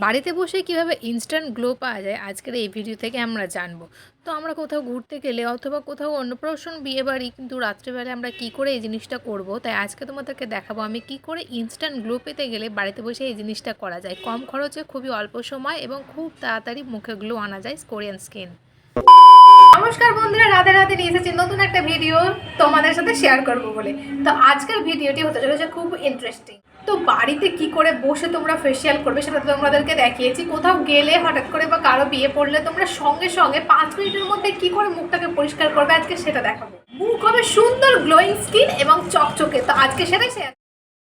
বাড়িতে বসে কিভাবে ইনস্ট্যান্ট গ্লো পাওয়া যায় আজকের এই ভিডিও থেকে আমরা জানবো। তো আমরা কোথাও ঘুরতে গেলে অথবা কোথাও অন্নপ্রাশন বিয়েবাড়ি কিন্তু রাত্রেবেলায় আমরা কি করে এই জিনিসটা করব, তাই আজকে তোমাদেরকে দেখাবো আমি কি করে ইনস্ট্যান্ট গ্লো পেতে গেলে বাড়িতে বসে এই জিনিসটা করা যায় কম খরচে, খুবই অল্প সময় এবং খুব তাড়াতাড়ি মুখে গ্লো আনা যায় কোরিয়ান স্কিন। নমস্কার বন্ধুরা, রাধে রাধে, নিয়ে এসেছি নতুন একটা ভিডিও তোমাদের সাথে শেয়ার করবো বলে। তো আজকের ভিডিওটি হতে চলেছে খুব ইন্টারেস্টিং। তো বাড়িতে কি করে বসে তোমরা ফেসিয়াল করবে সেটা তো তোমাদেরকে দেখিয়েছি। কোথাও গেলে হঠাৎ করে বা কারো বিয়ে পড়লে তোমরা সঙ্গে সঙ্গে 5 মিনিটের মধ্যে কি করে মুখটাকে পরিষ্কার করবে আজকে সেটা দেখাবো। মুখ হবে সুন্দর গ্লোয়িং স্কিন এবং চকচকে। তো আজকে সেটাই শেয়ার।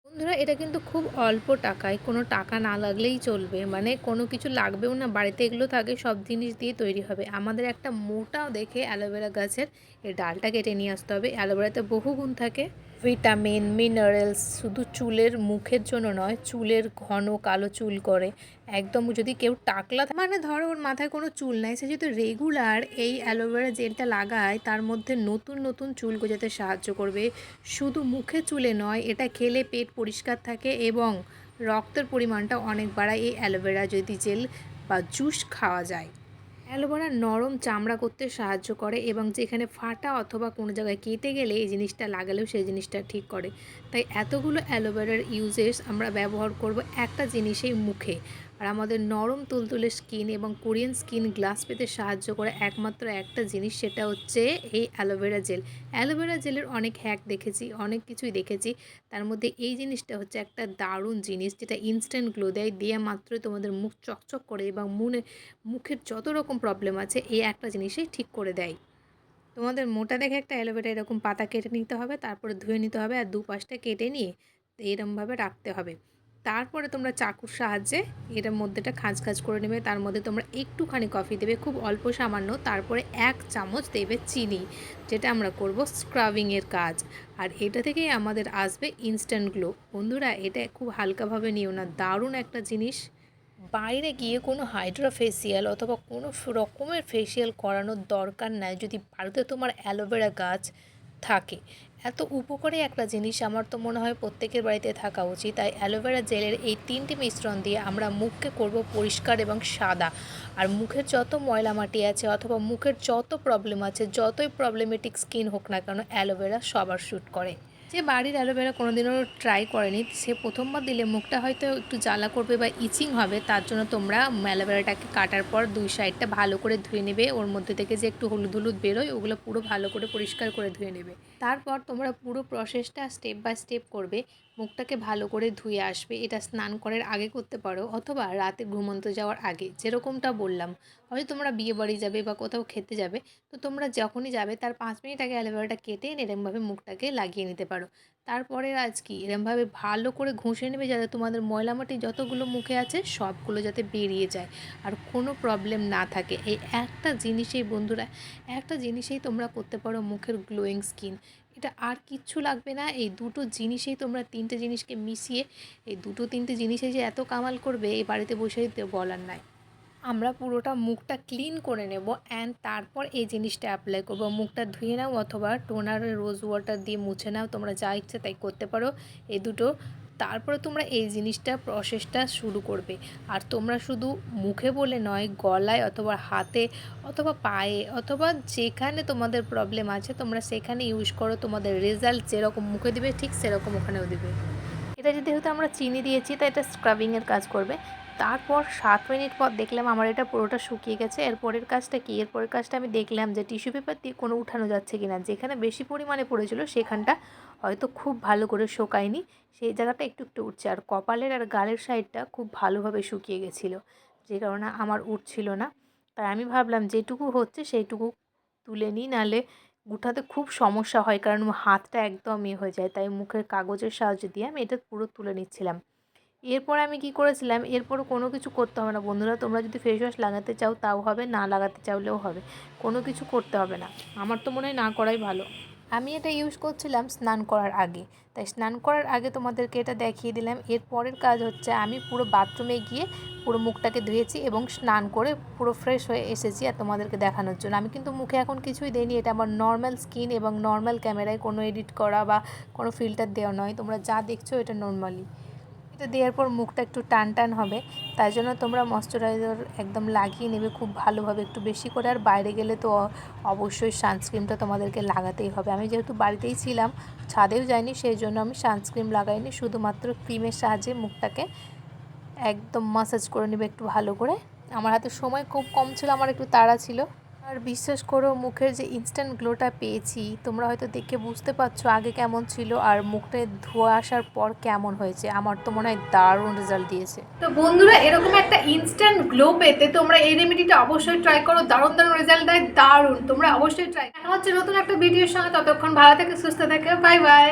বন্ধুরা, এটা কিন্তু খুব অল্প টাকায়, কোনো টাকা না লাগলেই চলবে, মানে কোনো কিছু লাগবেও না, বাড়িতে এগুলো থাকে, সব জিনিস দিয়ে তৈরি হবে। আমাদের একটা মোটা দেখে অ্যালোভেরা গাছের এই ডালটা কেটে নিয়ে আসতে হবে। অ্যালোভেরাতে বহু গুণ থাকে, ভিটামিন, মিনারেলস, শুধু চুলের মুখের জন্য নয়, চুলের ঘন কালো চুল করে একদম। যদি কেউ টাকলা মানে ধরো ওর মাথায় কোনো চুল নাই, সে যদি রেগুলার এই অ্যালোভেরা জেলটা লাগায় তার মধ্যে নতুন নতুন চুল গজাতে সাহায্য করবে। শুধু মুখে চুলে নয়, এটা খেলে পেট পরিষ্কার থাকে এবং রক্তের পরিমাণটা অনেক বাড়ায় এই অ্যালোভেরা যদি জেল বা জুস খাওয়া যায়। অ্যালোভেরা নরম চামড়া করতে সাহায্য করে এবং যেখানে ফাটা অথবা কোনো জায়গায় কেটে গেলে এই জিনিসটা লাগালেও সেই জিনিসটা ঠিক করে। তাই এতগুলো অ্যালোভেরার ইউজেস আমরা ব্যবহার করব একটা জিনিসেই মুখে। আর আমাদের নরম তুলতুলে স্কিন এবং কোরিয়ান স্কিন গ্লাস পেতে সাহায্য করে একমাত্র একটা জিনিস, সেটা হচ্ছে এই অ্যালোভেরা জেল। অ্যালোভেরা জেলের অনেক হ্যাক দেখেছি, অনেক কিছুই দেখেছি, তার মধ্যে এই জিনিসটা হচ্ছে একটা দারুণ জিনিস যেটা ইনস্ট্যান্ট গ্লো দেয়। দেওয়া মাত্রই তোমাদের মুখ চকচক করে এবং মুখের যত রকম প্রবলেম আছে এই একটা জিনিসই ঠিক করে দেয়। তোমাদের মোটা দেখে একটা অ্যালোভেরা এরকম পাতা কেটে নিতে হবে, তারপরে ধুয়ে নিতে হবে আর দুপাশটা কেটে নিয়ে এরমভাবে রাখতে হবে। তারপরে তোমরা চাকুর সাহায্যে এর মধ্যেটা খাঁজ খাঁজ করে নেবে। তার মধ্যে তোমরা একটুখানি কফি দেবে, খুব অল্প সামান্য, তারপরে 1 চামচ দেবে চিনি, যেটা আমরা করব স্ক্রাবিংয়ের কাজ। আর এটা থেকেই আমাদের আসবে ইনস্ট্যান্ট গ্লো। বন্ধুরা, এটা খুব হালকাভাবে নিও না, দারুণ একটা জিনিস। বাইরে গিয়ে কোনো হাইড্রা ফেসিয়াল অথবা কোনো রকমের ফেসিয়াল করানোর দরকার নাই যদি বাড়িতে তোমার অ্যালোভেরা গাছ থাকে। এত উপকারী একটা জিনিস আমার তো মনে হয় প্রত্যেকের বাড়িতে থাকা উচিত। তাই অ্যালোভেরা জেলের এই 3টি মিশ্রণ দিয়ে আমরা মুখকে করব পরিষ্কার এবং সাদা। আর মুখের যত ময়লা মাটি আছে অথবা মুখের যত প্রবলেম আছে, যতই প্রবলেমেটিক স্কিন হোক না কেন, অ্যালোভেরা সবার শ্যুট করে। যে বাড়ির অ্যালোভেরা কোনোদিনও ট্রাই করেনি, সে প্রথমবার দিলে মুখটা হয়তো একটু জ্বালা করবে বা ইচিং হবে। তার জন্য তোমরা অ্যালোভেরাটাকে কাটার পর 2 সাইডটা ভালো করে ধুয়ে নেবে, ওর মধ্যে থেকে যে একটু হলুদ হলুদ বেরোয় ওগুলো পুরো ভালো করে পরিষ্কার করে ধুয়ে নেবে। তারপর তোমরা পুরো প্রসেসটা স্টেপ বাই স্টেপ করবে। মুখটাকে ভালো করে ধুয়ে আসবে। এটা স্নান করার আগে করতে পারো অথবা রাতে ঘুমন্ত যাওয়ার আগে, যেরকমটা বললাম। হয়তো তোমরা বিয়ে বাড়ি যাবে বা কোথাও খেতে যাবে, তো তোমরা যখনই যাবে তার 5 মিনিট আগে অ্যালোভেরাটা কেটে এরমভাবে মুখটাকে লাগিয়ে নিতে পারো। তারপরে আজ কি এরমভাবে ভালো করে ঘষে নেবে যাতে তোমাদের ময়লামাটি যতগুলো মুখে আছে সবগুলো যাতে বেরিয়ে যায় আর কোনো প্রবলেম না থাকে। এই একটা জিনিসেই বন্ধুরা, একটা জিনিসেই তোমরা করতে পারো মুখের গ্লোয়িং স্কিন। এটা আর কিচ্ছু লাগবে না, এই দুটো জিনিসেই তোমরা 3টে জিনিসকে মিশিয়ে এই দুটো 3টে জিনিসে যে এত কামাল করবে এই বাড়িতে বসেই বলার নাই। আমরা পুরোটা মুখটা ক্লিন করে নেব অ্যান্ড তারপর এই জিনিসটা অ্যাপ্লাই করব। মুখটা ধুয়ে নাও অথবা টোনার রোজ ওয়াটার দিয়ে মুছে নাও, তোমরা যা ইচ্ছে তাই করতে পারো এই দুটো। তারপরে তোমরা এই জিনিসটা প্রসেসটা শুরু করবে। আর তোমরা শুধু মুখে বলে নয়, গলায় অথবা হাতে অথবা পায়ে অথবা যেখানে তোমাদের প্রবলেম আছে তোমরা সেখানে ইউজ করো। তোমাদের রেজাল্ট যেরকম মুখে দিবে ঠিক সেরকম ওখানেও দিবে। এটা যেহেতু আমরা চিনি দিয়েছি তাই এটা স্ক্রাবিংয়ের কাজ করবে। তারপর 7 মিনিট পর দেখলাম আমার এটা পুরোটা শুকিয়ে গেছে। এরপরের কাজটা কি? এরপরের কাজটা আমি দেখলাম যে টিস্যু পেপার দিয়ে কোনো উঠানো যাচ্ছে কি না। যেখানে বেশি পরিমাণে পড়েছিল সেখানটা হয়তো খুব ভালো করে শোকায়নি, সেই জায়গাটা একটু একটু উঠছে। আর কপালের আর গালের সাইডটা খুব ভালোভাবে শুকিয়ে গেছিলো, যে কারণে আমার উঠছিল না। তাই আমি ভাবলাম যেটুকু হচ্ছে সেইটুকু তুলে নিই, নাহলে উঠাতে খুব সমস্যা হয়, কারণ হাতটা একদম হয়ে যায়। তাই মুখের কাগজের সাহায্য দিয়ে আমি এটা পুরো তুলে নিচ্ছিলাম। এরপর আমি কি করেছিলাম, এরপরও কোনো কিছু করতে হবে না বন্ধুরা। তোমরা যদি ফেস ওয়াশ লাগাতে চাও তাও হবে, না লাগাতে চাইলেও হবে, কোনো কিছু করতে হবে না। আমার তো মনে হয় না করাই ভালো। আমি এটা ইউজ করছিলাম স্নান করার আগে, তাই স্নান করার আগে তোমাদেরকে এটা দেখিয়ে দিলাম। এরপরের কাজ হচ্ছে আমি পুরো বাথরুমে গিয়ে পুরো মুখটাকে ধুয়েছি এবং স্নান করে পুরো ফ্রেশ হয়ে এসেছি আর তোমাদেরকে দেখানোর জন্য। আমি কিন্তু মুখে এখন কিছুই দিইনি, এটা আমার নর্মাল স্কিন এবং নর্মাল ক্যামেরায়, কোনো এডিট করা বা কোনো ফিল্টার দেওয়া নয়। তোমরা যা দেখছো এটা নর্মালি। তো দেওয়ার পর মুখটা একটু টান টান হবে, তাই জন্য তোমরা ময়শ্চারাইজার একদম লাগিয়ে নেবে খুব ভালোভাবে, একটু বেশি করে। আর বাইরে গেলে তো অবশ্যই সানস্ক্রিনটা তোমাদেরকে লাগাতেই হবে। আমি যেহেতু বাড়িতেই ছিলাম, ছাদেও যাইনি, সেই জন্য আমি সানস্ক্রিন লাগাইনি, শুধুমাত্র ক্রিমের সাহায্যে মুখটাকে একদম মাসাজ করে নেবে একটু ভালো করে। আমার হাতে সময় খুব কম ছিল, আমার একটু তাড়া ছিল। আর বিশ্বাস করো, মুখের যে ইনস্ট্যান্ট গ্লোটা পেয়েছি, তোমরা হয়তো দেখে বুঝতে পারছো আগে কেমন ছিল আর মুখটা ধোয়া আসার পর কেমন হয়েছে। আমার তো মনে হয় দারুণ রেজাল্ট দিয়েছে। তো বন্ধুরা, এরকম একটা ইনস্ট্যান্ট গ্লো পেতে তোমরা এই রেমেডিটা অবশ্যই ট্রাই করো, দারুণ দারুণ রেজাল্ট দেয়, দারুণ। তোমরা অবশ্যই ট্রাই। দেখা হচ্ছে নতুন একটা ভিডিওর সঙ্গে, ততক্ষণ ভালো থেকে সুস্থ থাকে, বাই বাই।